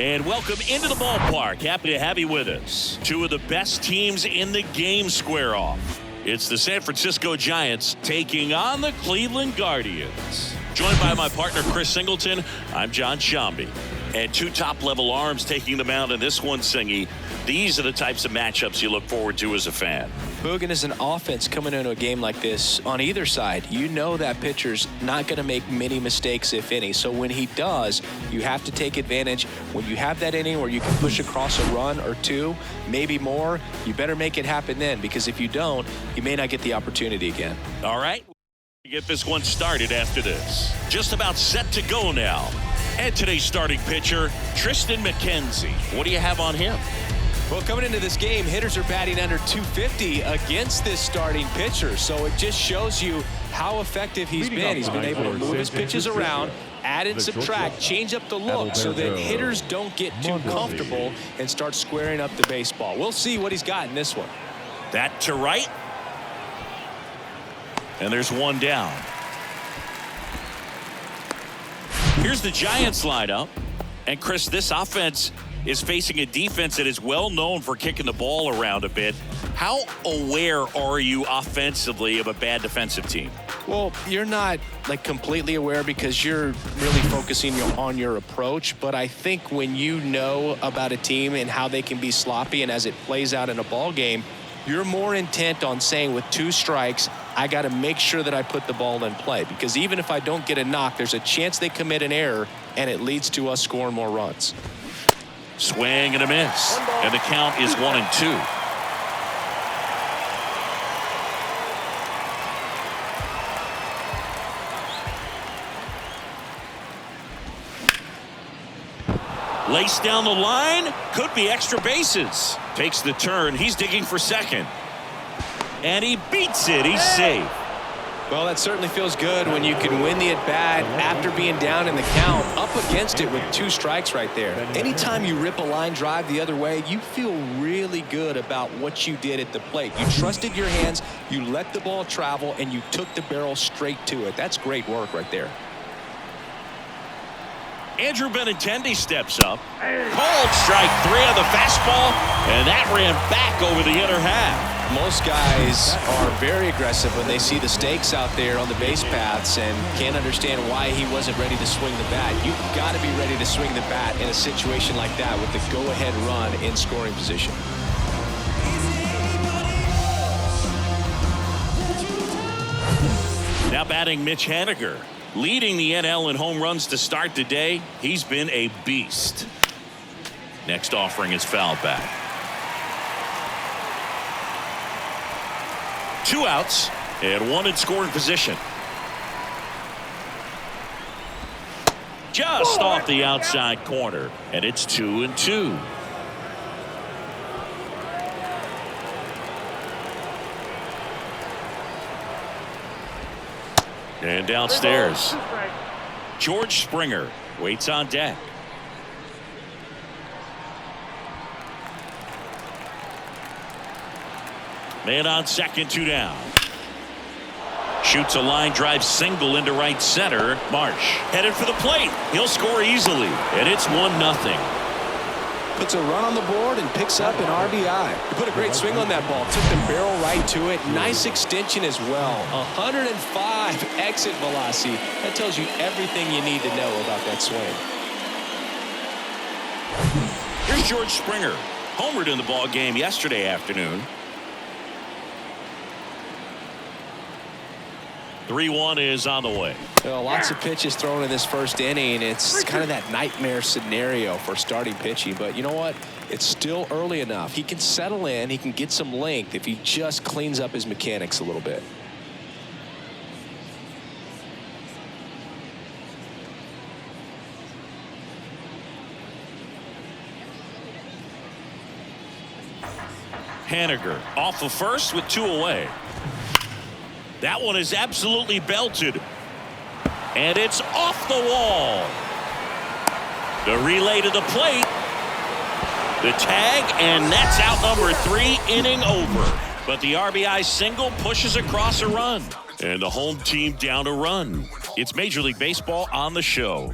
And welcome into the ballpark. Happy to have you with us. Two of the best teams in the game square off. It's the San Francisco Giants taking on the Cleveland Guardians. Joined by my partner, Chris Singleton, I'm John Shambi. And two top-level arms taking the mound in this one, Singy. These are the types of matchups you look forward to as a fan. Boog, as an offense coming into a game like this, on either side, you know that pitcher's not going to make many mistakes, if any. So when he does, you have to take advantage. When you have that inning where you can push across a run or two, maybe more, you better make it happen then, because if you don't, you may not get the opportunity again. All right, get this one started after this. Just about set to go now. And today's starting pitcher, Triston McKenzie. What do you have on him? Well, coming into this game, hitters are batting under 250 against this starting pitcher. So it just shows you how effective he's been. He's been able to move his pitches around, add and subtract, change up the look so that hitters don't get too comfortable and start squaring up the baseball. We'll see what he's got in this one. That to right. And there's one down. Here's the Giants lineup. And Chris, this offense is facing a defense that is well known for kicking the ball around a bit. How aware are you offensively of a bad defensive team? Well, you're not like completely aware because you're really focusing on your approach. But I think when you know about a team and how they can be sloppy and as it plays out in a ball game, you're more intent on saying with two strikes, I got to make sure that I put the ball in play. Because even if I don't get a knock, there's a chance they commit an error and it leads to us scoring more runs. Swing and a miss. And the count is 1-2. Laced down the line. Could be extra bases. Takes the turn. He's digging for second. And he beats it. He's safe. Well, that certainly feels good when you can win the at-bat after being down in the count, up against it with two strikes right there. Anytime you rip a line drive the other way, you feel really good about what you did at the plate. You trusted your hands, you let the ball travel, and you took the barrel straight to it. That's great work right there. Andrew Benintendi steps up. Called strike 3 on the fastball, and that ran back over the inner half. Most guys are very aggressive when they see the stakes out there on the base paths and can't understand why he wasn't ready to swing the bat. You've got to be ready to swing the bat in a situation like that with the go-ahead run in scoring position. Now batting Mitch Haniger. Leading the NL in home runs to start the day. He's been a beast. Next offering is fouled back. 2 outs and 1 in scoring position. Just off the outside corner, and it's 2-2. And downstairs, George Springer waits on deck. Man on second, 2 down. Shoots a line drive single into right center. Marsh headed for the plate. He'll score easily, and it's 1-0. Puts a run on the board and picks up an RBI. He put a great swing on that ball. Took the barrel right to it. Nice extension as well. 105 exit velocity. That tells you everything you need to know about that swing. Here's George Springer. Homered in the ball game yesterday afternoon. 3-1 is on the way. Well, lots of pitches thrown in this first inning. It's kind of that nightmare scenario for starting pitching. But you know what? It's still early enough. He can settle in. He can get some length if he just cleans up his mechanics a little bit. Haniger off of first with 2 away. That one is absolutely belted. And it's off the wall. The relay to the plate. The tag, and that's out number 3, inning over. But the RBI single pushes across a run. And the home team down a run. It's Major League Baseball on the show.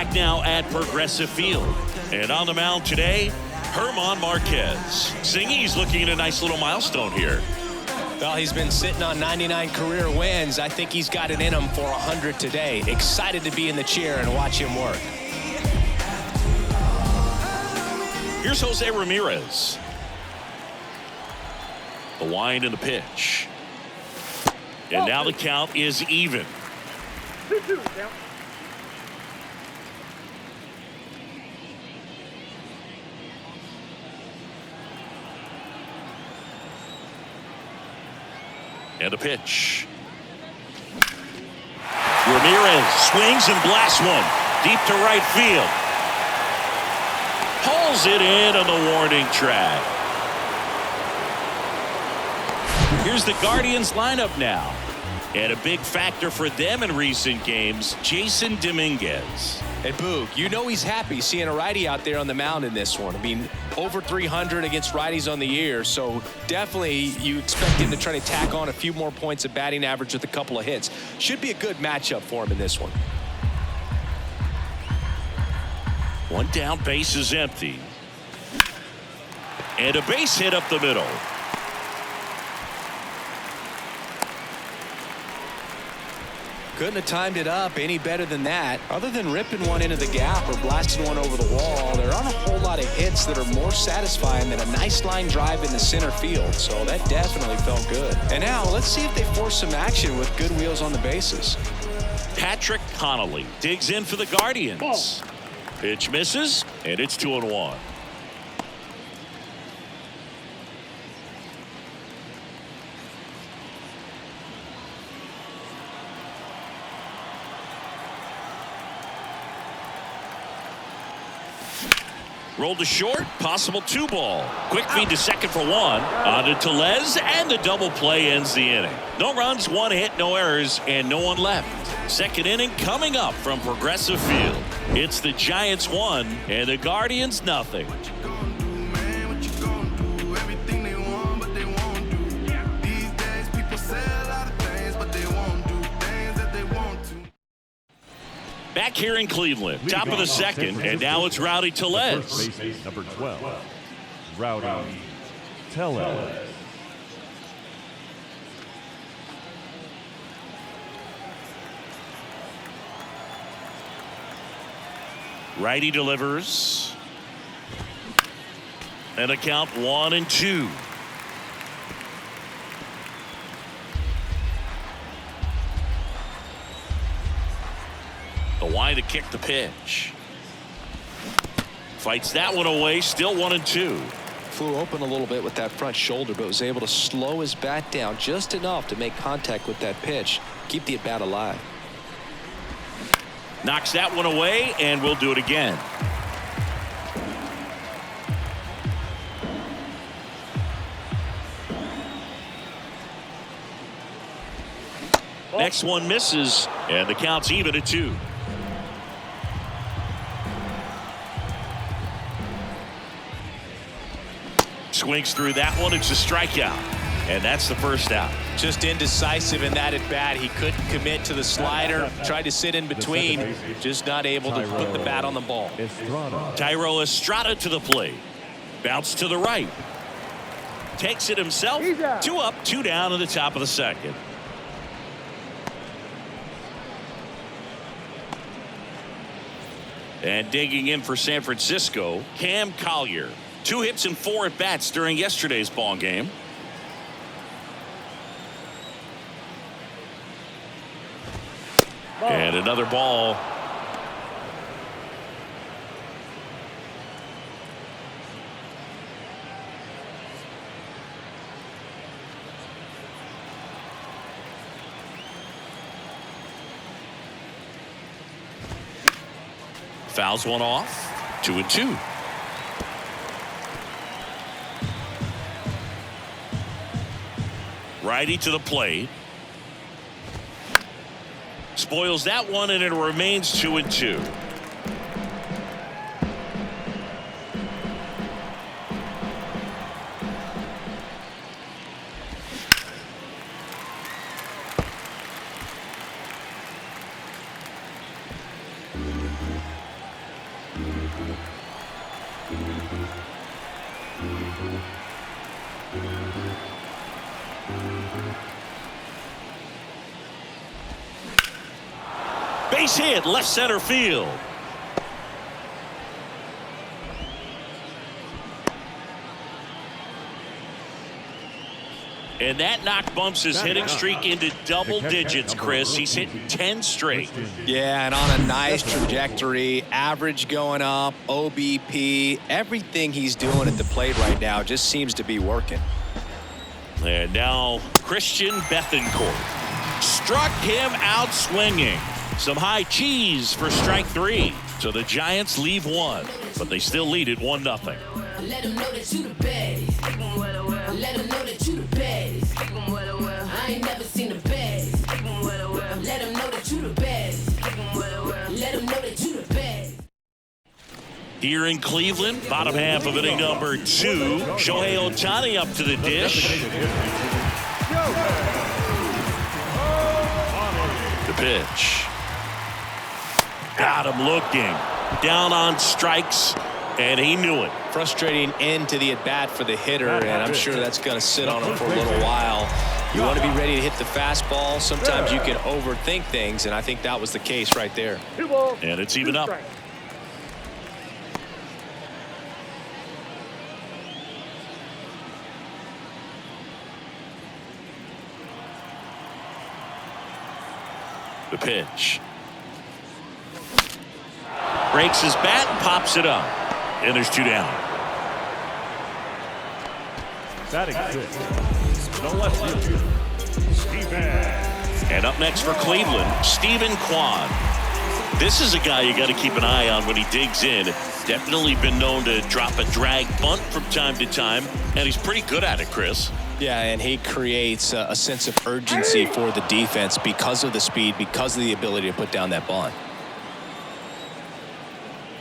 back now at Progressive Field. And on the mound today, German Marquez. Singy's looking at a nice little milestone here. Well, he's been sitting on 99 career wins. I think he's got it in him for 100 today. Excited to be in the chair and watch him work. Here's Jose Ramirez. The wind and the pitch. And now the count is even. 2-2 now. And the pitch. Ramirez swings and blasts one deep to right field. Hauls it in on the warning track. Here's the Guardians lineup now. And a big factor for them in recent games, Jason Dominguez. And Boog, you know he's happy seeing a righty out there on the mound in this one. I mean, over 300 against righties on the year, so definitely you expect him to try to tack on a few more points of batting average with a couple of hits. Should be a good matchup for him in this one. One down, base is empty. And a base hit up the middle. Couldn't have timed it up any better than that. Other than ripping one into the gap or blasting one over the wall, there aren't a whole lot of hits that are more satisfying than a nice line drive in the center field. So that definitely felt good. And now let's see if they force some action with good wheels on the bases. Patrick Connolly digs in for the Guardians. Pitch misses, and it's 2-1. Rolled to short, possible 2-ball. Quick feed to second for one. On to Tellez, and the double play ends the inning. No runs, one hit, no errors, and no one left. Second inning coming up from Progressive Field. It's the Giants 1 and the Guardians nothing. Back here in Cleveland, top of the second, and now it's Rowdy Tellez. Number 12, Rowdy Tellez. Righty delivers. And a count 1-2. The wide to kick the pitch. Fights that one away, still 1-2. Flew open a little bit with that front shoulder, but was able to slow his bat down just enough to make contact with that pitch. Keep the at-bat alive. Knocks that one away, and we'll do it again. Next one misses, and the count's even at 2. Swings through that one. It's a strikeout, and that's the first out. Just indecisive in that at bat. He couldn't commit to the slider. Tried to sit in between. Just not able to put the bat on the ball. Thairo Estrada to the plate. Bounce to the right. Takes it himself. 2 up, 2 down at the top of the second. And digging in for San Francisco, Cam Collier. 2 hits and 4 at bats during yesterday's ball game. And another ball. Fouls one off. 2-2. Righty to the plate. Spoils that one, and it remains 2-2. Base hit, left center field. And that knocked Bumps' hitting streak into double digits, Chris. He's hitting 10 straight. Yeah, and on a nice trajectory, average going up, OBP, everything he's doing at the plate right now just seems to be working. And now Christian Bethancourt struck him out swinging. Some high cheese for strike 3. So the Giants leave one, but they still lead it 1-0. Let them know that you the baddest. Let them know that you the baddest. I ain't never seen the baddest. Let them know that you the baddest. Let them know that you the baddest. Here in Cleveland, bottom half of inning number 2. Shohei Ohtani up to the dish. The pitch. Got him looking. Down on strikes, and he knew it. Frustrating end to the at-bat for the hitter, and I'm sure that's going to sit on him for a little while. You want to be ready to hit the fastball. Sometimes you can overthink things, and I think that was the case right there. 2 balls. And it's even up. Strikes. The pitch. Breaks his bat and pops it up. And there's 2 down. Batting 6. The left fielder, Steven. And up next for Cleveland, Stephen Kwan. This is a guy you got to keep an eye on when he digs in. Definitely been known to drop a drag bunt from time to time, and he's pretty good at it, Chris. Yeah, and he creates a sense of urgency for the defense because of the speed, because of the ability to put down that bunt.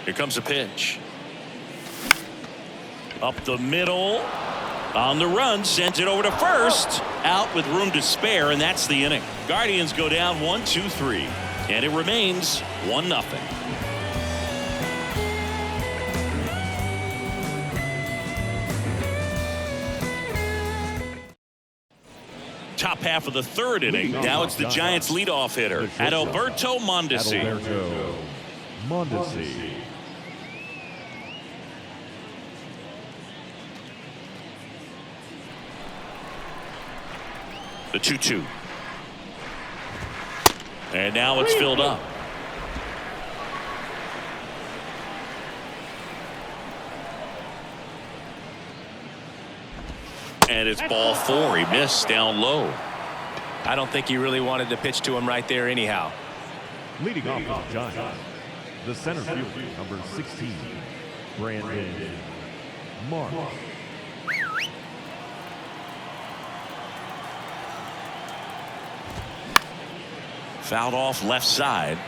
Here comes a pitch. Up the middle. On the run, sends it over to first. Out with room to spare, and that's the inning. Guardians go down 1-2-3, and it remains 1-0. Top half of the 3rd inning. Now it's the Giants leadoff hitter, Adalberto Mondesi. Adalberto Mondesi. The 2-2. And now it's filled up. And it's ball 4. He missed down low. I don't think he really wanted to pitch to him right there anyhow. Leading off for the Giants, the center fielder, number 16, Brandon Marsh. Fouled off left side.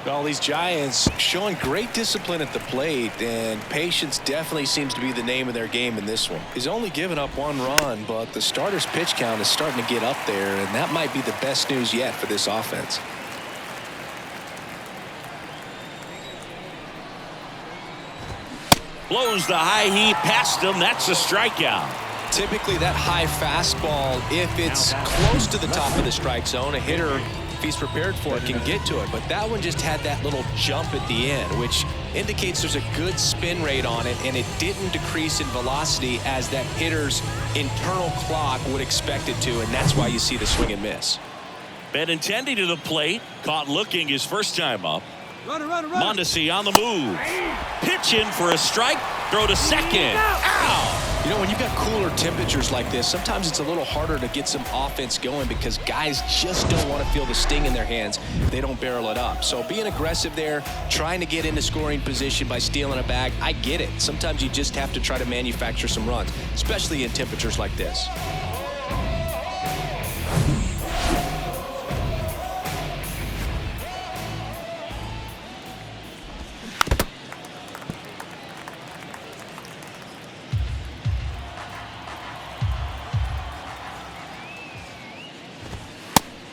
Well, these Giants showing great discipline at the plate, and patience definitely seems to be the name of their game in this one. He's only given up 1 run, but the starter's pitch count is starting to get up there, and that might be the best news yet for this offense. Blows the high heat past him. That's a strikeout. Typically, that high fastball, if it's close to the top of the strike zone, a hitter, if he's prepared for it, can get to it. But that one just had that little jump at the end, which indicates there's a good spin rate on it, and it didn't decrease in velocity as that hitter's internal clock would expect it to, and that's why you see the swing and miss. Benintendi to the plate. Caught looking his first time up. Runner. Mondesi on the move. Pitching for a strike. Throw to second. Ow! You know, when you've got cooler temperatures like this, sometimes it's a little harder to get some offense going because guys just don't want to feel the sting in their hands if they don't barrel it up. So being aggressive there, trying to get into scoring position by stealing a bag, I get it. Sometimes you just have to try to manufacture some runs, especially in temperatures like this.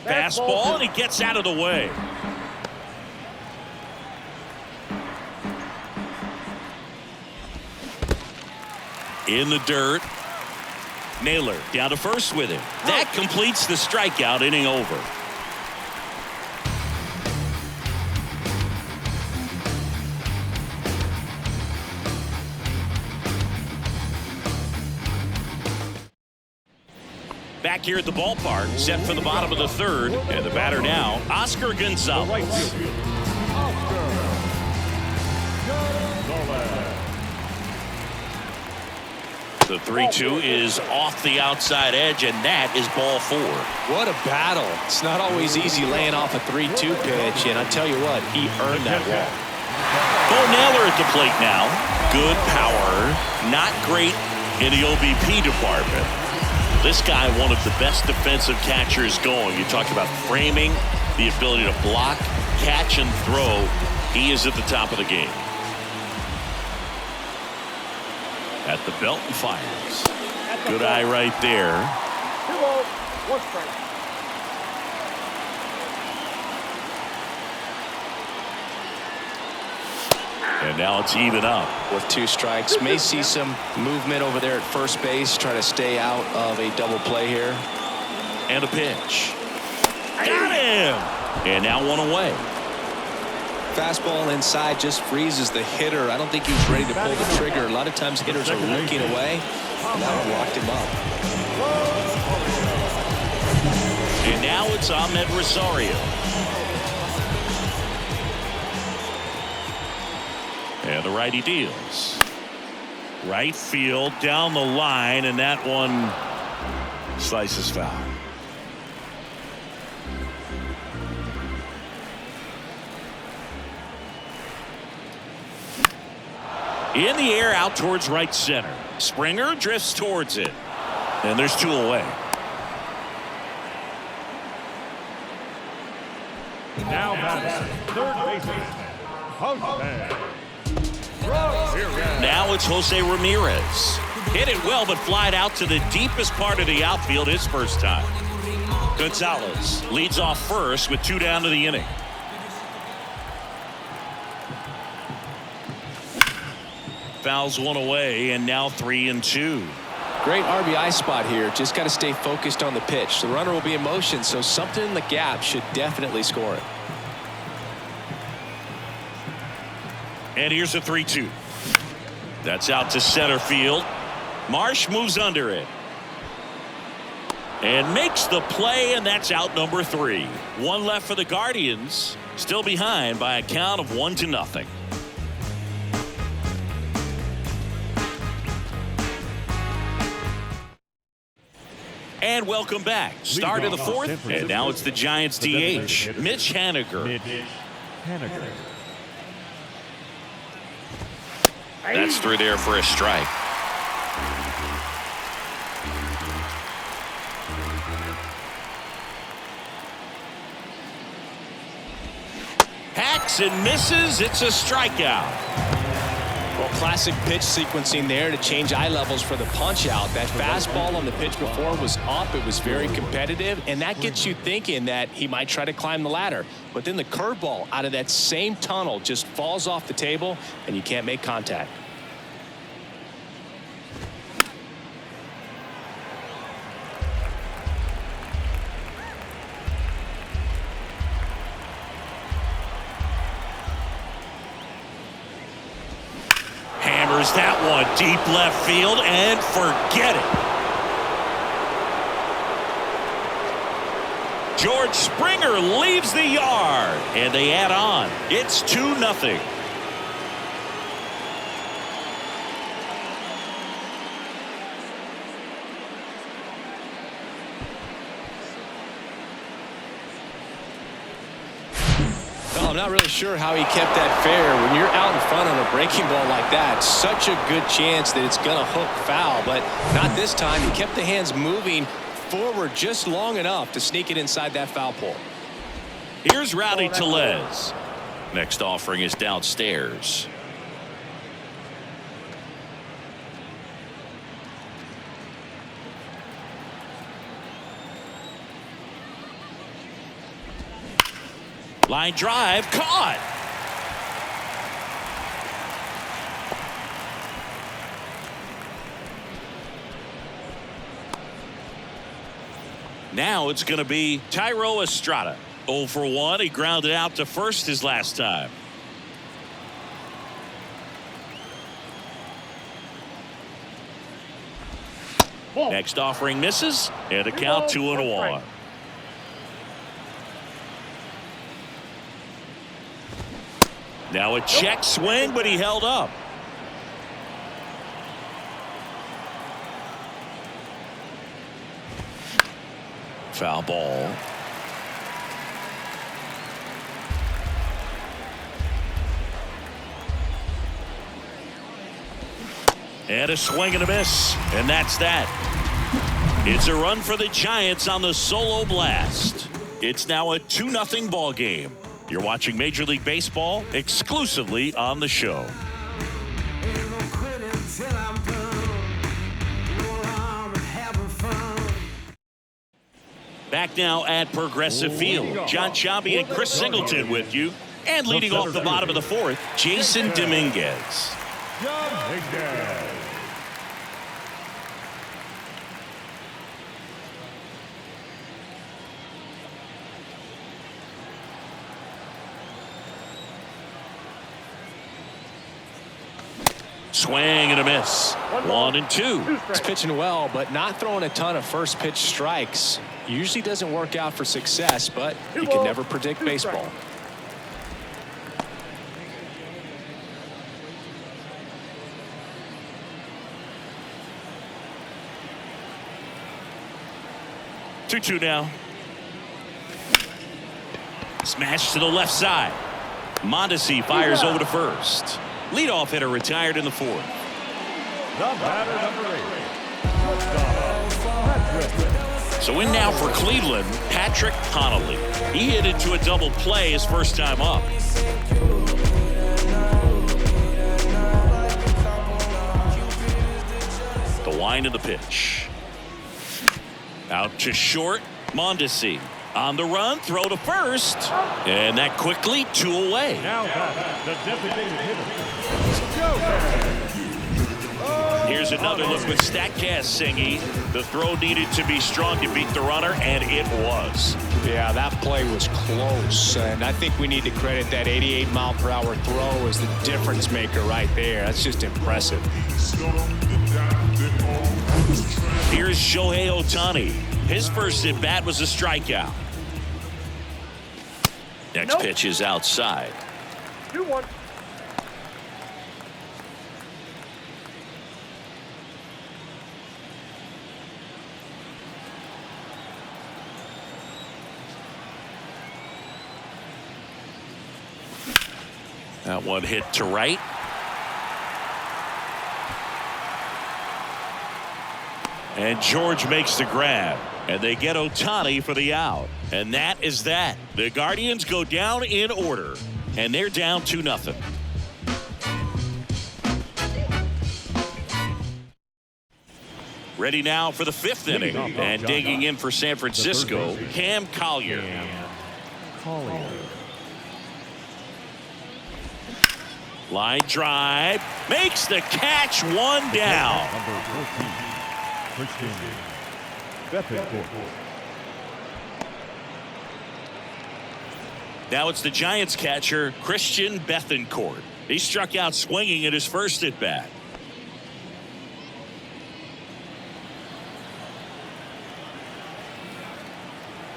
Fastball, and he gets out of the way. In the dirt. Naylor down to first with it. That completes the strikeout, inning over. Back here at the ballpark, set for the bottom of the third, and the batter now, Oscar Gonzalez. Right field, Oscar Gonzalez. The 3-2 is off the outside edge, and that is ball 4. What a battle. It's not always easy laying off a 3-2 pitch, and I tell you what, he earned that walk. Bo Naylor at the plate now. Good power, not great in the OBP department. This guy, one of the best defensive catchers going. You talked about framing, the ability to block, catch, and throw. He is at the top of the game. At the belt and fires. Good eye right there. 2-0, 1 strike. And now it's even up. With 2 strikes, may see some movement over there at first base, try to stay out of a double play here. And a pitch. Got him! And now 1 away. Fastball inside just freezes the hitter. I don't think he was ready to pull the trigger. A lot of times hitters are looking away, and that one locked him up. And now it's Ahmed Rosario. And the righty deals. Right field down the line, and that one slices foul. In the air out towards right center. Springer drifts towards it. And there's 2 away. Now batting, third baseman, Jose. Now it's Jose Ramirez. Hit it well, but flied out to the deepest part of the outfield his first time. Gonzalez leads off first with 2 down to the inning. Fouls 1 away, and now 3-2. Great RBI spot here. Just got to stay focused on the pitch. The runner will be in motion, so something in the gap should definitely score it. And here's a 3-2. That's out to center field. Marsh moves under it. And makes the play, and that's out number 3. 1 left for the Guardians. Still behind by a count of 1-0. And welcome back. Start of the 4th, and now it's the Giants DH, Mitch Haniger. Mitch Haniger. That's through there for a strike. Hacks and misses. It's a strikeout. Well, classic pitch sequencing there to change eye levels for the punch out. That fastball on the pitch before was up. It was very competitive, and that gets you thinking that he might try to climb the ladder. But then the curveball out of that same tunnel just falls off the table, and you can't make contact. That one deep left field, and forget it. George Springer leaves the yard, and they add on. It's 2-0. I'm not really sure how he kept that fair. When you're out in front on a breaking ball like that, such a good chance that it's going to hook foul, but not this time. He kept the hands moving forward just long enough to sneak it inside that foul pole. Here's Rowdy Tellez. Next offering is downstairs. Line drive, caught. Now it's going to be Thairo Estrada. 0 for 1. He grounded out to first his last time. Next offering misses, and a count 2-1. Now a check swing, but he held up. Foul ball. And a swing and a miss, and that's that. It's a run for the Giants on the solo blast. It's now a 2-0 ball game. You're watching Major League Baseball exclusively on the show. Back now at Progressive Field. John Sciambi and Chris Singleton with you. And leading off the bottom of the fourth, Jason Dominguez. Swing and a miss. 1-2. He's pitching well, but not throwing a ton of first pitch strikes. Usually doesn't work out for success, but you can never predict baseball. Two now. Smash to the left side. Mondesi fires over to first. Leadoff hitter retired in the fourth. The batter, number 8. So in now for Cleveland, Patrick Connolly. He hit into a double play his first time up. The wind of the pitch. Out to short, Mondesi. On the run, throw to first. And that quickly 2 away. Now the designated hitter. Here's another look with StatCast, Singy. The throw needed to be strong to beat the runner, and it was. Yeah, that play was close, and I think we need to credit that 88-mile-per-hour throw as the difference maker right there. That's just impressive. Here's Shohei Ohtani. His first at bat was a strikeout. Next pitch is outside. 2-1. That one hit to right. And George makes the grab. And they get Ohtani for the out. And that is that. The Guardians go down in order. And they're down 2-0. Ready now for the fifth inning. And digging in for San Francisco, Cam Collier. Line drive. Makes the catch, 1 down. Number 14, Christian Bethancourt. Now it's the Giants catcher, Christian Bethancourt. He struck out swinging at his first at bat.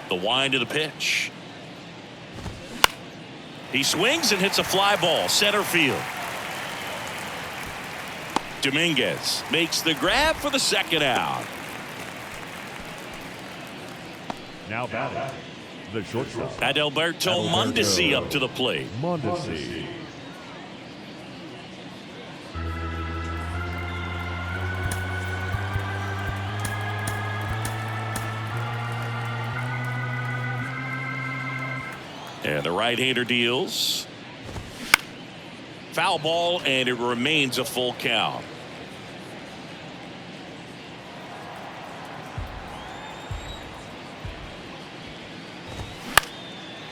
The wind of the pitch. He swings and hits a fly ball, center field. Dominguez makes the grab for the second out. Now batting, the shortstop. Adalberto Mondesi up to the plate. Mondesi. And the right-hander deals. Foul ball, and it remains a full count.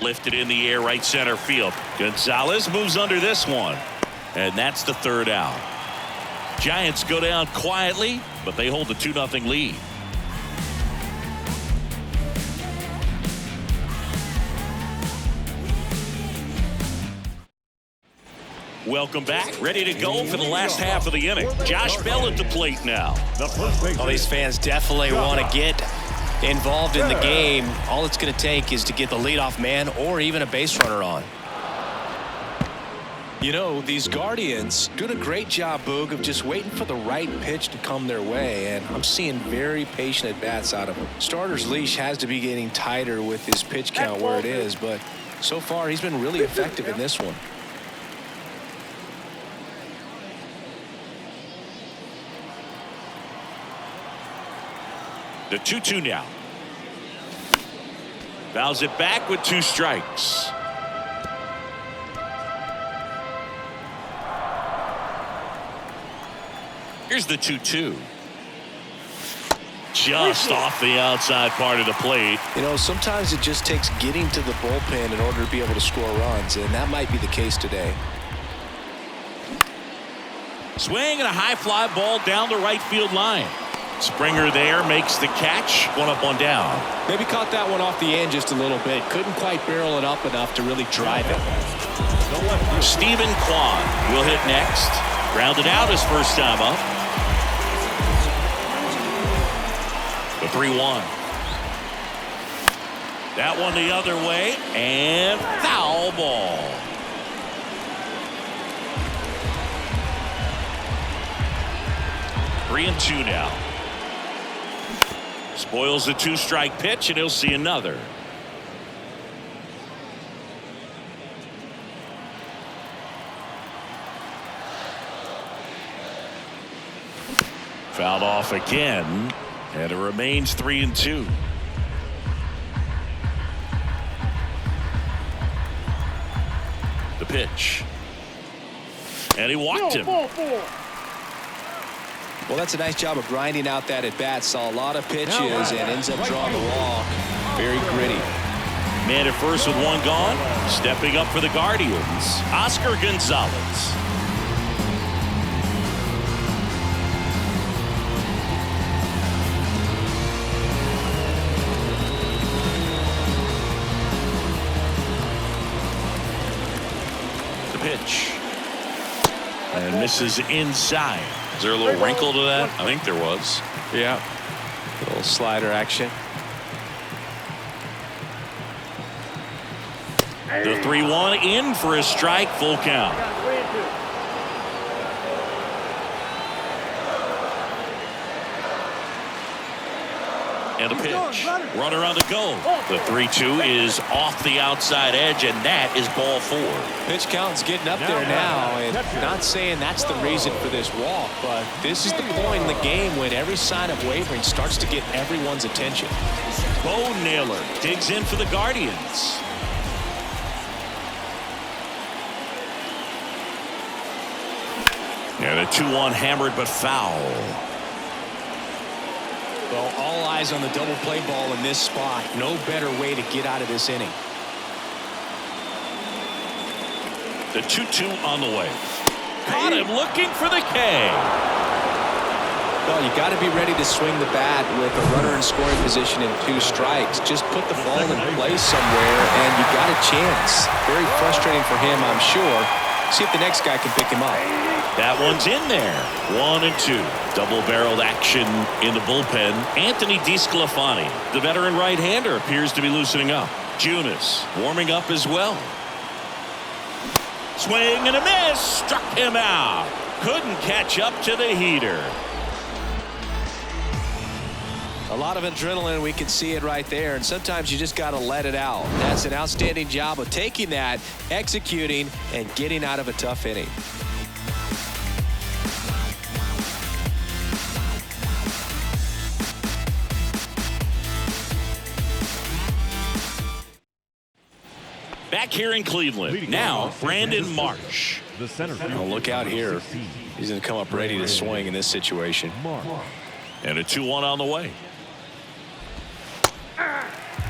Lifted in the air, right center field. Gonzalez moves under this one. And that's the third out. Giants go down quietly, but they hold the 2-0 lead. Welcome back. Ready to go for the last half of the inning. Josh Bell at the plate now. The first base. Well, these fans definitely want to get involved in the game. All it's going to take is to get the leadoff man or even a base runner on. You know, these Guardians doing a great job, Boog, of just waiting for the right pitch to come their way, and I'm seeing very patient at-bats out of him. Starter's leash has to be getting tighter with his pitch count where it is, but so far he's been really effective in this one. The 2-2 now. Fouls it back with 2 strikes. Here's the 2-2. Just off the outside part of the plate. You know, sometimes it just takes getting to the bullpen in order to be able to score runs, and that might be the case today. Swing and a high fly ball down the right field line. Springer there makes the catch. 1 up, 1 down. Maybe caught that one off the end just a little bit. Couldn't quite barrel it up enough to really drive it. Stephen Kwan will hit next. Grounded out his first time up. The 3-1. That one the other way, and foul ball. Three and 2 now. Spoils the 2-strike pitch, and he'll see another. Fouled off again, and it remains 3 and 2. The pitch, and he walked him. Well, that's a nice job of grinding out that at-bat. Saw a lot of pitches and ends up drawing the walk. Very gritty. Man at first with 1 gone. Stepping up for the Guardians, Oscar Gonzalez. The pitch. And misses inside. Is there a little wrinkle to that? I think there was. Yeah. A little slider action. The 3-1 in for a strike, full count. And a pitch. Runner on the go. The 3-2 is off the outside edge, and that is ball 4. Pitch count's getting up there now, and not saying that's the reason for this walk, but this is the point in the game when every sign of wavering starts to get everyone's attention. Bo Naylor digs in for the Guardians. And a 2-1 hammered but foul. Well, all eyes on the double play ball in this spot. No better way to get out of this inning. The 2-2 on the way. Caught him looking for the K. Well, you got to be ready to swing the bat with a runner in scoring position and 2 strikes. Just put the ball in place somewhere, and you got a chance. Very frustrating for him, I'm sure. See if the next guy can pick him up. That one's in there. 1 and 2. Double-barreled action in the bullpen. Anthony DeSclafani, the veteran right-hander, appears to be loosening up. Junis warming up as well. Swing and a miss. Struck him out. Couldn't catch up to the heater. A lot of adrenaline, we can see it right there, and sometimes you just got to let it out. That's an outstanding job of taking that, executing, and getting out of a tough inning. Back here in Cleveland. Now, Brandon Marsh. The center field. Oh, look out here. 16. He's going to come up ready to swing in this situation. And a 2-1 on the way.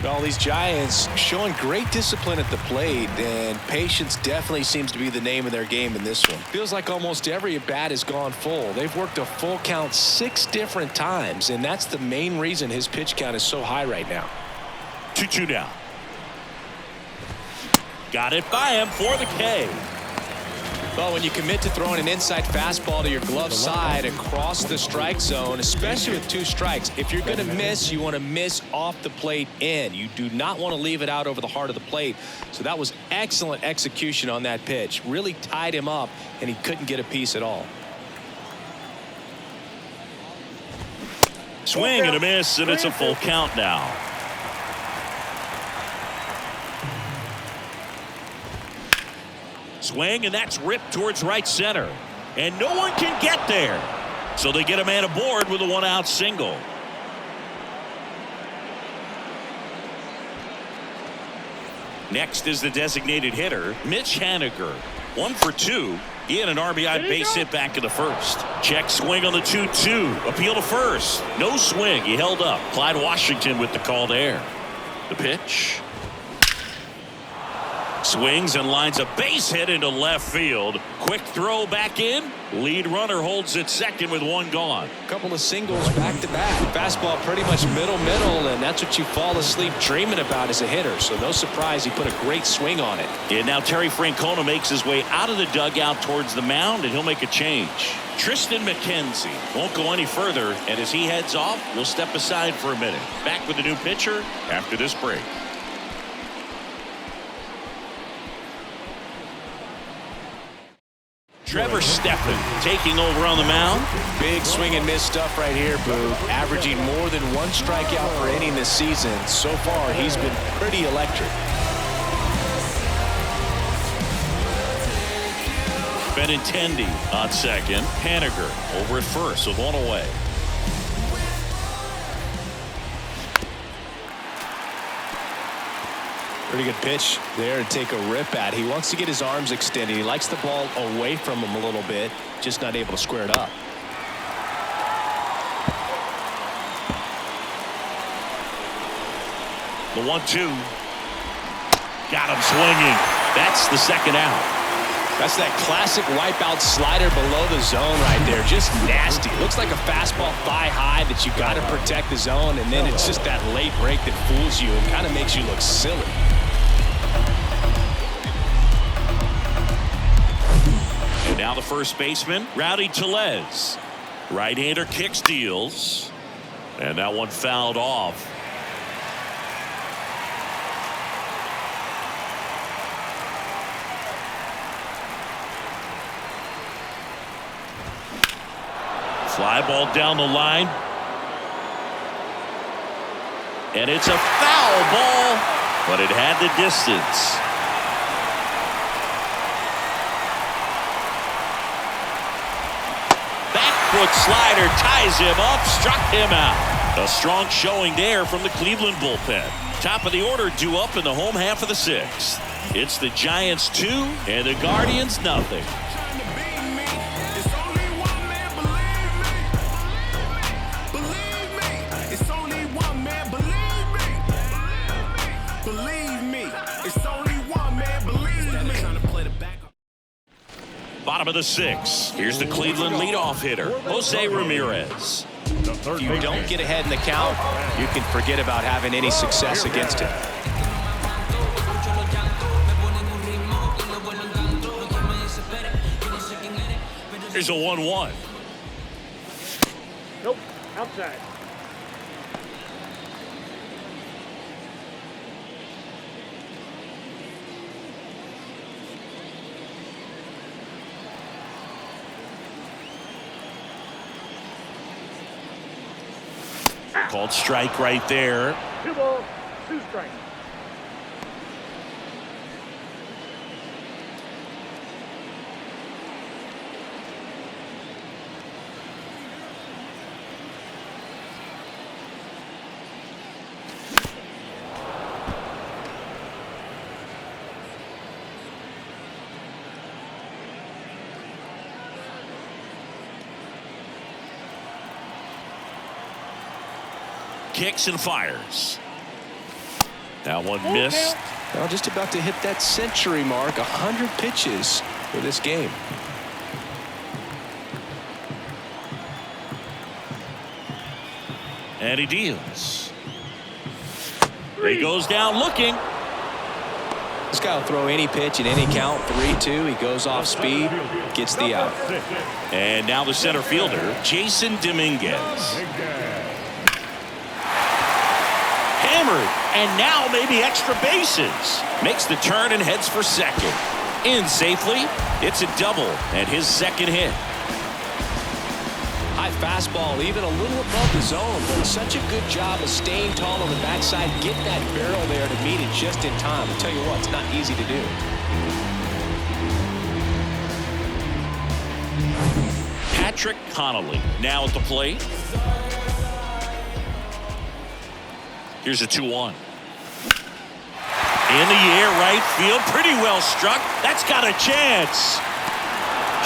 Well, these Giants showing great discipline at the plate, and patience definitely seems to be the name of their game in this one. Feels like almost every at-bat has gone full. They've worked a full count 6 different times, and that's the main reason his pitch count is so high right now. 2-2 down. Got it by him for the K. Well, when you commit to throwing an inside fastball to your glove side across the strike zone, especially with 2 strikes, if you're going to miss, you want to miss off the plate in. You do not want to leave it out over the heart of the plate. So that was excellent execution on that pitch. Really tied him up, and he couldn't get a piece at all. Swing and a miss, and it's a full count now. Swing, and that's ripped towards right center. And no one can get there. So they get a man aboard with a 1-out single. Next is the designated hitter, Mitch Haniger. 1 for 2. He had an RBI base hit back in the first. Check swing on the 2-2. Appeal to first. No swing. He held up. Clyde Washington with the call there. The pitch. Swings and lines a base hit into left field. Quick throw back in. Lead runner holds at second with 1 gone. A couple of singles back to back. Fastball pretty much middle, and that's what you fall asleep dreaming about as a hitter. So no surprise he put a great swing on it. And now Terry Francona makes his way out of the dugout towards the mound, and he'll make a change. Tristan McKenzie won't go any further, and as he heads off, we'll step aside for a minute. Back with the new pitcher after this break. Trevor Stephan taking over on the mound. Big swing and miss stuff right here, Boo. Averaging more than 1 strikeout per inning this season. So far, he's been pretty electric. Benintendi on second. Haniger over at first with 1 away. Pretty good pitch there to take a rip at. He wants to get his arms extended. He likes the ball away from him a little bit, just not able to square it up. The 1-2. Got him swinging. That's the 2nd out. That's that classic wipeout slider below the zone right there. Just nasty. Looks like a fastball thigh high that you got to protect the zone, and then it's just that late break that fools you and kind of makes you look silly. And now the first baseman, Rowdy Tellez. Right-hander kicks, deals. And that one fouled off. Fly ball down the line. And it's a foul ball, but it had the distance. Foot slider ties him up, struck him out. A strong showing there from the Cleveland bullpen. Top of the order due up in the home half of the 6th. It's the Giants 2 and the Guardians nothing. Bottom of the 6th. Here's the Cleveland leadoff hitter, Jose Ramirez. If you don't get ahead in the count, you can forget about having any success against him. Here's a 1-1. Nope, outside. Called strike right there. 2 balls, 2 strikes. Kicks and fires. That one missed. Well, just about to hit that century mark. 100 pitches for this game. And he deals. He goes down looking. This guy will throw any pitch at any count, 3-2. He goes off speed, gets the out. And now the center fielder, Jason Dominguez. Hammered, and now maybe extra bases. Makes the turn and heads for second. In safely. It's a double and his second hit. High fastball, even a little above the zone, but such a good job of staying tall on the backside, get that barrel there to meet it just in time. I'll tell you what, it's not easy to do. Patrick Connolly now at the plate. Here's a 2-1. In the air, right field, pretty well struck. That's got a chance.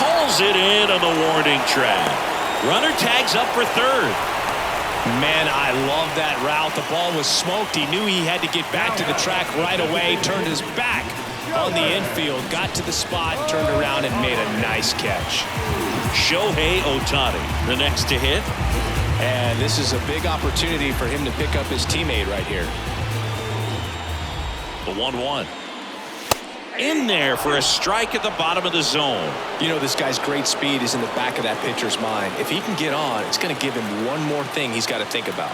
Pulls it in on the warning track. Runner tags up for third. Man, I love that route. The ball was smoked. He knew he had to get back to the track right away. Turned his back on the infield. Got to the spot, turned around, and made a nice catch. Shohei Ohtani, the next to hit. And this is a big opportunity for him to pick up his teammate right here. The 1-1. In there for a strike at the bottom of the zone. You know, this guy's great speed is in the back of that pitcher's mind. If he can get on, it's going to give him one more thing he's got to think about.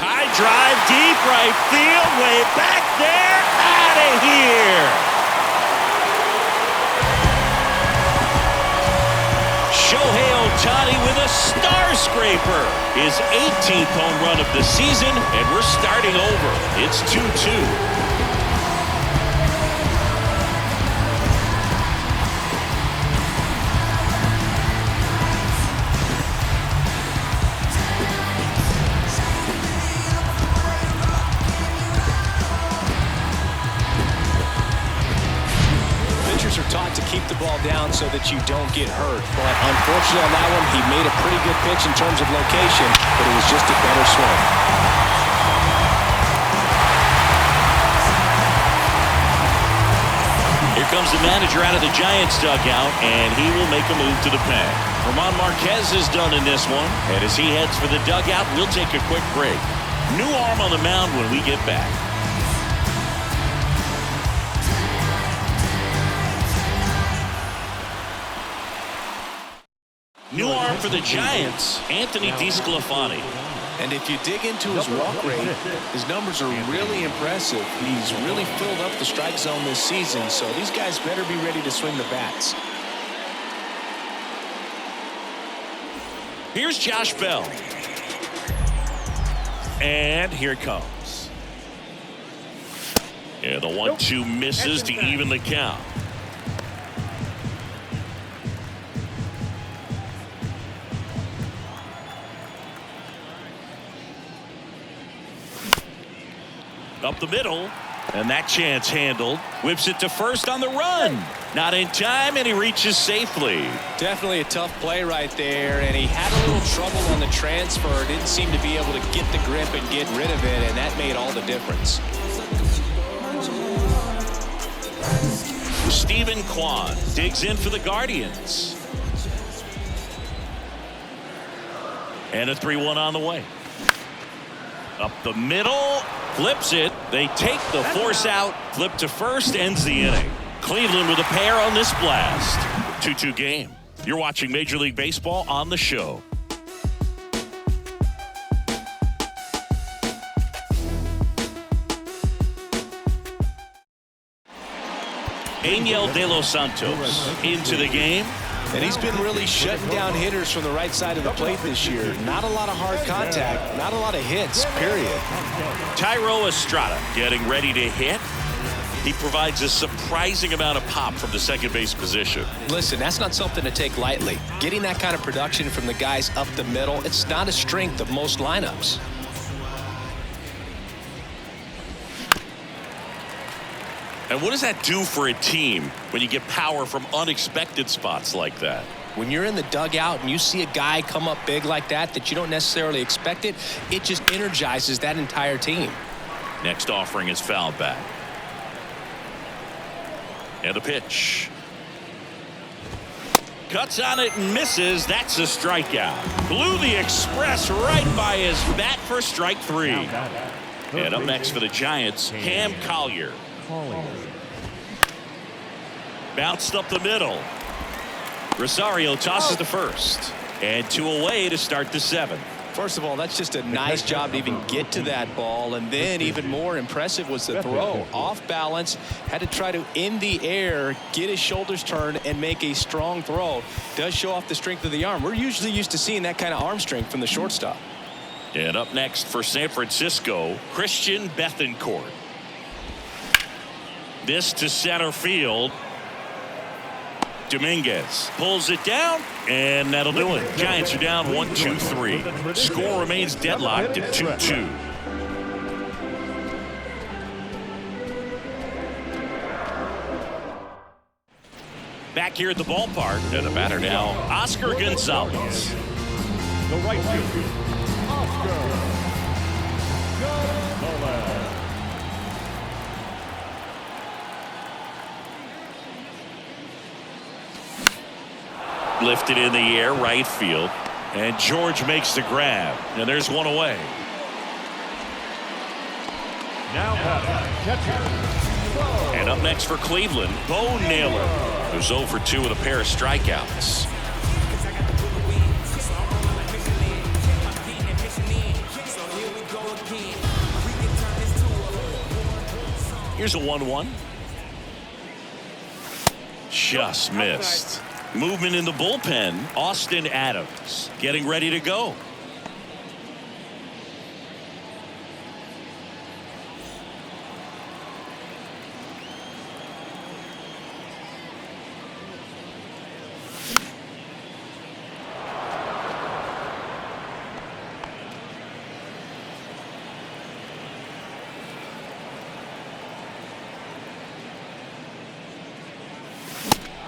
High drive, deep right field, way back there, out of here. Shohei Ohtani with a star scraper. His 18th home run of the season, and we're starting over. It's 2-2. Pitchers are taught to keep the ball down so that you don't get hurt. But unfortunately on that one, he made a pretty good pitch in terms of location, but it was just a better swing. Here comes the manager out of the Giants dugout, and he will make a move to the pen. German Marquez is done in this one, and as he heads for the dugout, we'll take a quick break. New arm on the mound when we get back. New arm for the Giants, Anthony DeSclafani. And if you dig into his walk rate, his numbers are really impressive. He's really filled up the strike zone this season, so these guys better be ready to swing the bats. Here's Josh Bell. And here it comes. Yeah, the 1-2 misses to even the count. Up the middle, and that chance handled. Whips it to first on the run. Not in time, and he reaches safely. Definitely a tough play right there, and he had a little trouble on the transfer. Didn't seem to be able to get the grip and get rid of it, and that made all the difference. Stephen Kwan digs in for the Guardians. And a 3-1 on the way. Up the middle, flips it. They take the force out. Flip to first, ends the inning. Cleveland with a pair on this blast. 2-2 game. You're watching Major League Baseball on the show. Angel De Los Santos into the game. And he's been really shutting down hitters from the right side of the plate this year. Not a lot of hard contact, not a lot of hits, period. Thairo Estrada getting ready to hit. He provides a surprising amount of pop from the second base position. Listen, that's not something to take lightly. Getting that kind of production from the guys up the middle, it's not a strength of most lineups. And what does that do for a team when you get power from unexpected spots like that? When you're in the dugout and you see a guy come up big like that you don't necessarily expect it, it just energizes that entire team. Next offering is fouled back. And the pitch. Cuts on it and misses. That's a strikeout. Blew the express right by his bat for strike 3. And up next for the Giants, Cam Collier. Bounced up the middle. Rosario tosses the first. And 2 away to start the 7th. First of all, that's just a nice job to even get to that ball. And then even more impressive was the throw. Off balance, had to try to, in the air, get his shoulders turned and make a strong throw. Does show off the strength of the arm. We're usually used to seeing that kind of arm strength from the shortstop. And up next for San Francisco, Christian Bethancourt. This to center field. Dominguez pulls it down, and that'll do it. Giants are down 1-2-3. Score remains deadlocked at 2-2. Back here at the ballpark, and the batter now, Oscar Gonzalez. The right fielder, Oscar Gonzalez. Lifted in the air, right field. And George makes the grab. And there's 1 away. Now catcher. And up next for Cleveland, Bo Naylor, who's 0 for 2 with a pair of strikeouts. Here's a 1-1. Just missed. Movement in the bullpen. Austin Adams getting ready to go.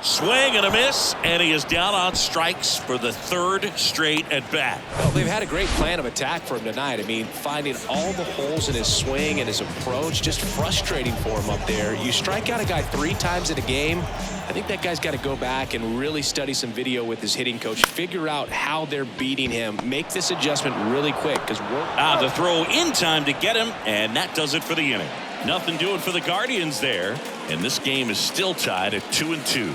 Swing and a miss, and he is down on strikes for the 3rd straight at bat. Well, they've had a great plan of attack for him tonight. I mean, finding all the holes in his swing and his approach, just frustrating for him up there. You strike out a guy 3 times in a game, I think that guy's got to go back and really study some video with his hitting coach, figure out how they're beating him, make this adjustment really quick. Because the throw in time to get him, and that does it for the inning. Nothing doing for the Guardians there, and this game is still tied at 2-2.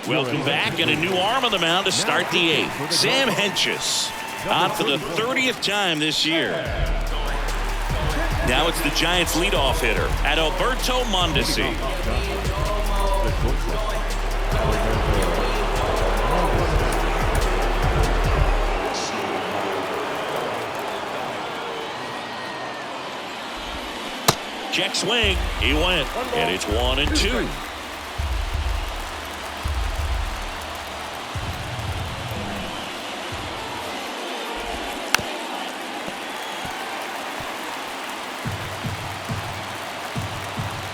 Welcome back, and a new arm on the mound to start the 8th. Sam Hentges on for the 30th time this year. Now it's the Giants leadoff hitter, Adalberto Mondesi. Check swing, he went, and it's 1-2.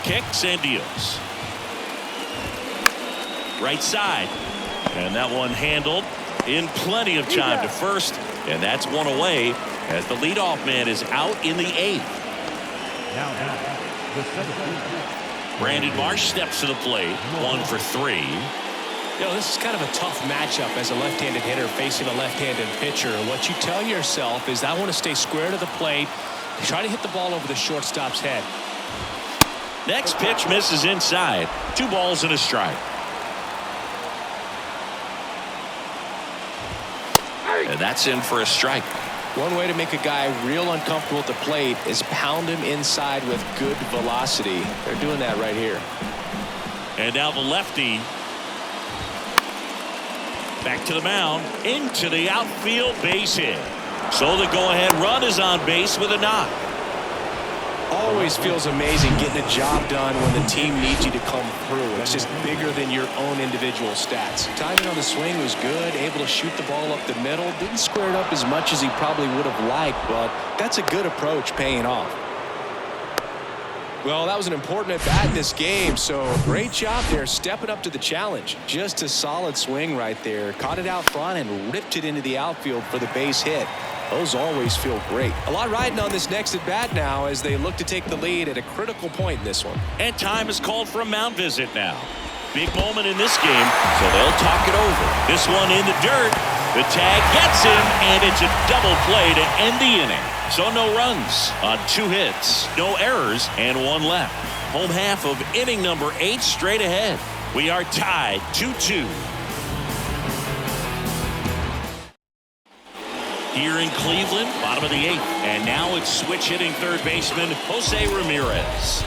Kicks and deals. Right side. And that one handled in plenty of time to first. And that's 1 away as the leadoff man is out in the 8th. Now the 7th. Brandon Marsh steps to the plate. 1 for 3. You know, this is kind of a tough matchup as a left-handed hitter facing a left-handed pitcher. What you tell yourself is, I want to stay square to the plate, try to hit the ball over the shortstop's head. Next pitch misses inside. 2 balls and a strike. And that's in for a strike. One way to make a guy real uncomfortable at the plate is pound him inside with good velocity. They're doing that right here. And now the lefty. Back to the mound. Into the outfield, base hit. So the go-ahead run is on base with a knock. Always feels amazing getting a job done when the team needs you to come through. It's just bigger than your own individual stats. Timing on the swing was good, able to shoot the ball up the middle. Didn't square it up as much as he probably would have liked, but that's a good approach paying off. Well, that was an important at-bat in this game, so great job there stepping up to the challenge. Just a solid swing right there. Caught it out front and ripped it into the outfield for the base hit. Those always feel great. A lot riding on this next at-bat now as they look to take the lead at a critical point in this one. And time is called for a mound visit now. big moment in this game, so they'll talk it over. This one in the dirt. The tag gets him, and it's a double play to end the inning. So no runs on 2 hits, no errors, and 1 left. Home half of inning number 8 straight ahead. We are tied 2-2. Here in Cleveland, bottom of the 8th. And now it's switch hitting third baseman Jose Ramirez.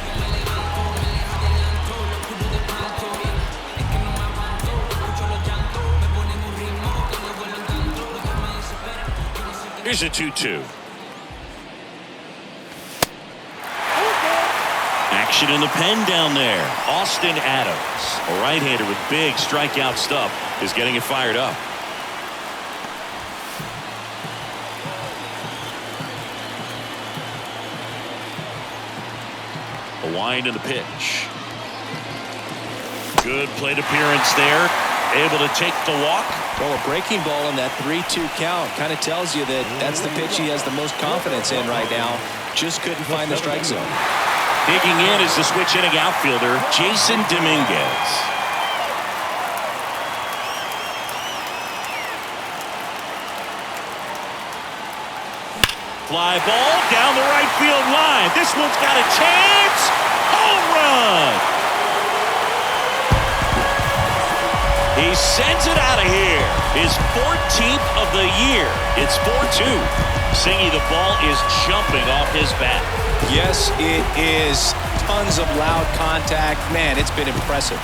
Here's a 2-2. Action in the pen down there. Austin Adams, a right-hander with big strikeout stuff, is getting it fired up. A wind in the pitch. Good plate appearance there. Able to take the walk. Well, a breaking ball in that 3-2 count kind of tells you that that's the pitch he has the most confidence in right now. Just couldn't find the strike zone. Digging in is the switch hitting outfielder Jason Dominguez. Fly ball down the right field line. This one's got a chance. Home run. He sends it out of here. His 14th of the year. It's 4-2. Singy, the ball is jumping off his bat. Yes, it is. Tons of loud contact. Man, it's been impressive.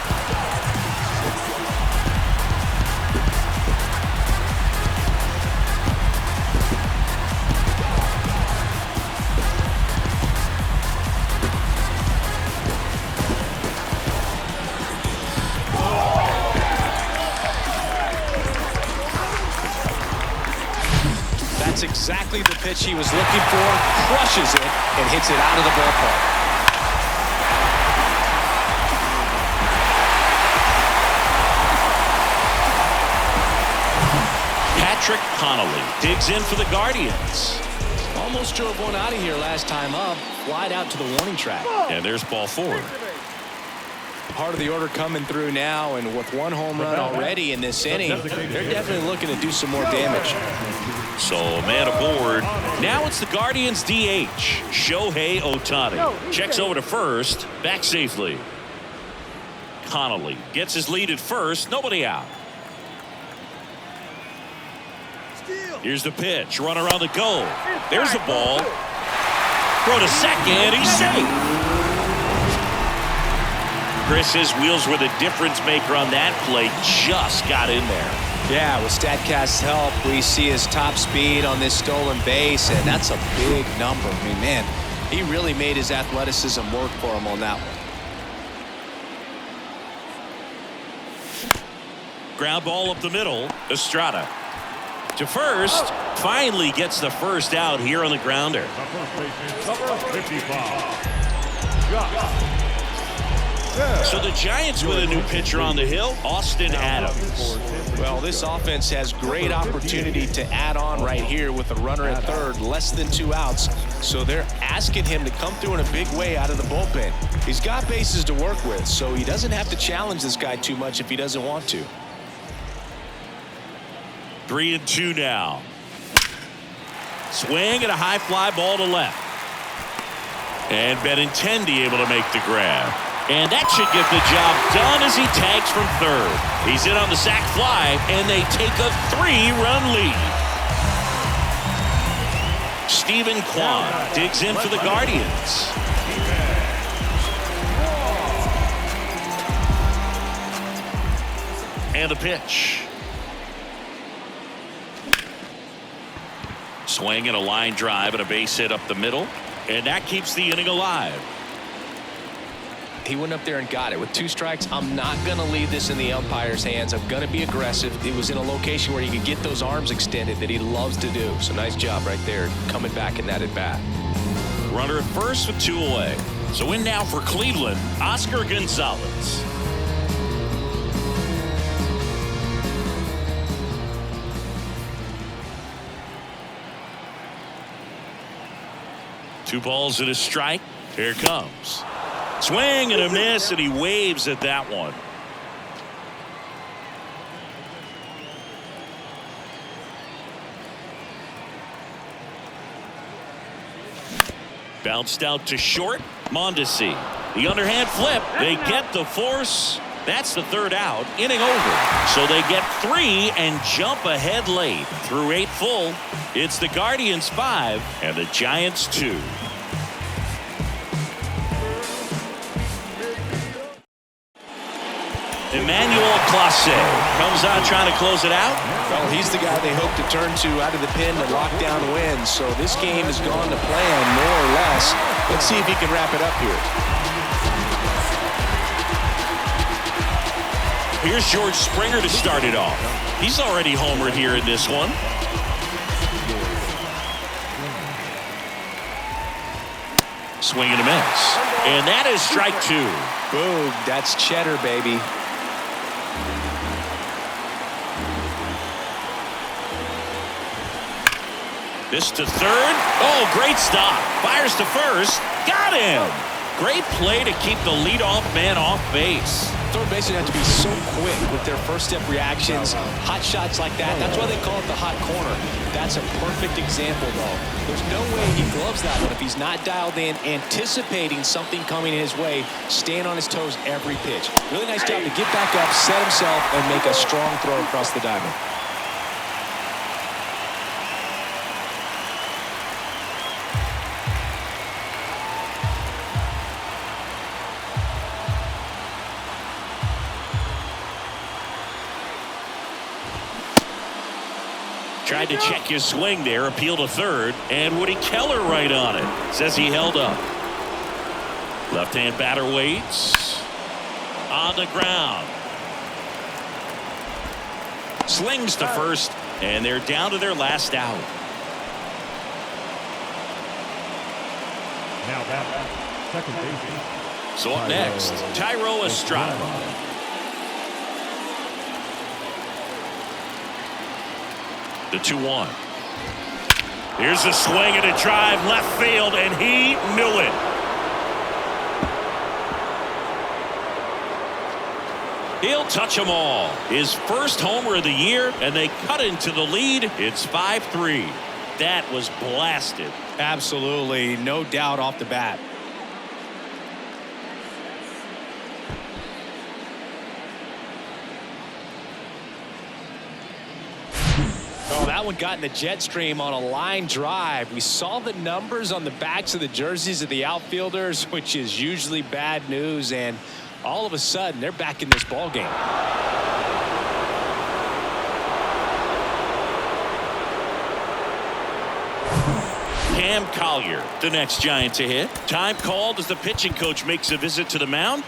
That's exactly the pitch he was looking for. Crushes it and hits it out of the ballpark. Patrick Connolly digs in for the Guardians. Almost drove one out of here last time up. Flied out to the warning track. And there's ball 4. Part of the order coming through now, and with 1 home run already in this inning, they're definitely looking to do some more damage. So man aboard. Now it's the Guardians DH, Shohei Ohtani. Checks over to first, back safely. Connolly gets his lead at first, nobody out. Here's the pitch, runner on the go. There's the ball. Throw to second, he's safe. Chris, his wheels were the difference maker on that play, just got in there. Yeah, with StatCast's help, we see his top speed on this stolen base, and that's a big number. I mean, man, he really made his athleticism work for him on that one. Ground ball up the middle, Estrada. To first, finally gets the first out here on the grounder. The first baseman, number 55. Josh. So the Giants with a new pitcher on the hill, Austin Adams. Well, this offense has great opportunity to add on right here with a runner at third, less than 2 outs. So they're asking him to come through in a big way out of the bullpen. He's got bases to work with, so he doesn't have to challenge this guy too much if he doesn't want to. 3-2 now. Swing and a high fly ball to left. And Benintendi able to make the grab. And that should get the job done as he tags from third. He's in on the sac fly, and they take a 3-run lead. Stephen Kwan digs in for the Guardians. And the pitch. Swing and a line drive and a base hit up the middle. And that keeps the inning alive. He went up there and got it. With 2 strikes, I'm not going to leave this in the umpire's hands. I'm going to be aggressive. It was in a location where he could get those arms extended that he loves to do. So nice job right there, coming back in that at-bat. Runner at first with 2 away. So in now for Cleveland, Oscar Gonzalez. Two balls and a strike. Here it comes. Swing and a miss, and he waves at that one. Bounced out to short. Mondesi. The underhand flip. They get the force. That's the third out. Inning over. So they get 3 and jump ahead late. Through 8 full, it's the Guardians 5 and the Giants 2. Emmanuel Clase comes on trying to close it out. Well, he's the guy they hope to turn to out of the pen to lock down wins. So this game has gone to plan, more or less. Let's see if he can wrap it up here. Here's George Springer to start it off. He's already homered here in this one. Swing and a miss. And that is strike 2. Boom, that's cheddar, baby. This to third. Oh, great stop. Fires to first. Got him. Great play to keep the leadoff man off base. Third basemen have to be so quick with their first step reactions. Hot shots like that, that's why they call it the hot corner. That's a perfect example, though. There's no way he gloves that one if he's not dialed in, anticipating something coming his way, staying on his toes every pitch. Really nice job to get back up, set himself, and make a strong throw across the diamond. Tried to check his swing there, appeal to third, and Woody Keller right on it. Says he held up. Left-hand batter waits. On the ground. Slings to first, and they're down to their last out. Now back, second baseman. So up next, Thairo Estrada. The 2-1. Here's a swing and a drive left field, and he knew it. He'll touch them all. His first homer of the year, and they cut into the lead. It's 5-3. That was blasted. Absolutely, no doubt off the bat. Oh, that one got in the jet stream on a line drive. We saw the numbers on the backs of the jerseys of the outfielders, which is usually bad news, and all of a sudden they're back in this ball game. Cam Collier, the next Giant to hit. Time called as the pitching coach makes a visit to the mound.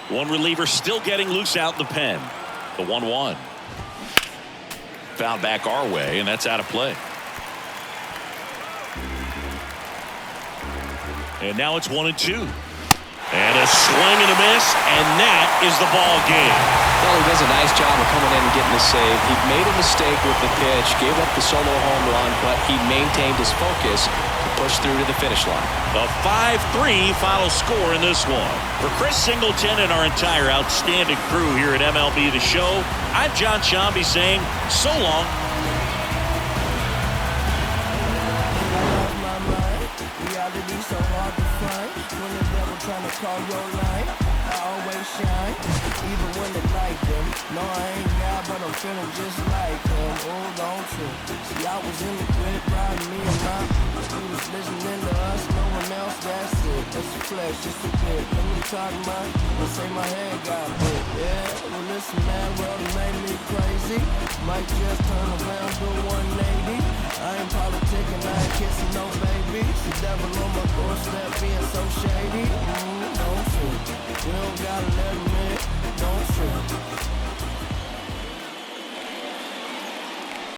One reliever still getting loose out in the pen. The 1-1. Foul back our way, and that's out of play. And now it's 1-2. And a swing and a miss, and that is the ball game. Well, he does a nice job of coming in and getting the save. He made a mistake with the pitch, gave up the solo home run, but he maintained his focus to push through to the finish line. The 5-3 final score in this one. For Chris Singleton and our entire outstanding crew here at MLB The Show, I'm John Shambi saying so long. Reality so hard to find. When the devil trying to call your line, I always shine, even when they like them. No, I ain't God, but I'm feeling just like them. Hold on to. See, I was in the grip, riding me and my students listening to us. No one else, that's it. That's a flex, just a bit. Let me talk about. Let's say my head got hit. Yeah, well listen, man, well it made me crazy. Might just turn around, do 180. I ain't politicking, I ain't kissing no baby. The devil on my doorstep being so shady. Don't trip. We don't gotta let him in. Don't trip.